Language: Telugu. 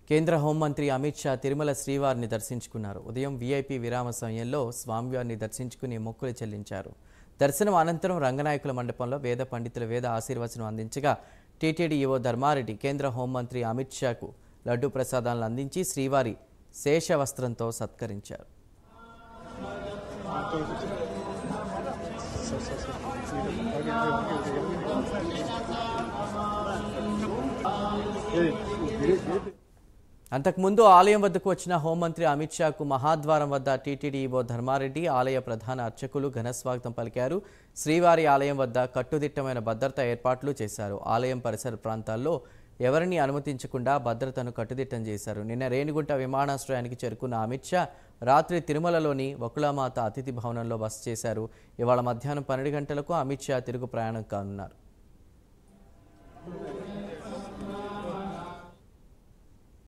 కేంద్ర హోంమంత్రి అమిత్ షా తిరుమల శ్రీవారిని దర్శించుకున్నారు. ఉదయం వీఐపీ విరామ సమయంలో స్వామివారిని దర్శించుకుని మొక్కులు చెల్లించారు. దర్శనం అనంతరం రంగనాయకుల మండపంలో వేద పండితుల వేద ఆశీర్వచనం అందించగా టీటీడీ ఈవో ధర్మారెడ్డి కేంద్ర హోంమంత్రి అమిత్ షాకు లడ్డూ ప్రసాదాలను అందించి శ్రీవారి శేష వస్త్రంతో సత్కరించారు. అంతకుముందు ఆలయం వద్దకు వచ్చిన హోంమంత్రి అమిత్ షాకు మహాద్వారం వద్ద టీటీడీ ఈవో ధర్మారెడ్డి ఆలయ ప్రధాన అర్చకులు ఘనస్వాగతం పలికారు. శ్రీవారి ఆలయం వద్ద కట్టుదిట్టమైన భద్రతా ఏర్పాట్లు చేశారు. ఆలయం పరిసర ప్రాంతాల్లో ఎవరిని అనుమతించకుండా భద్రతను కట్టుదిట్టం చేశారు. నిన్న రేణిగుంట విమానాశ్రయానికి చేరుకున్న అమిత్ షా రాత్రి తిరుమలలోని వకులామాత అతిథి భవనంలో బస చేశారు. ఇవాళ మధ్యాహ్నం 12 గంటలకు అమిత్ షా తిరుగు ప్రయాణం కానున్నారు.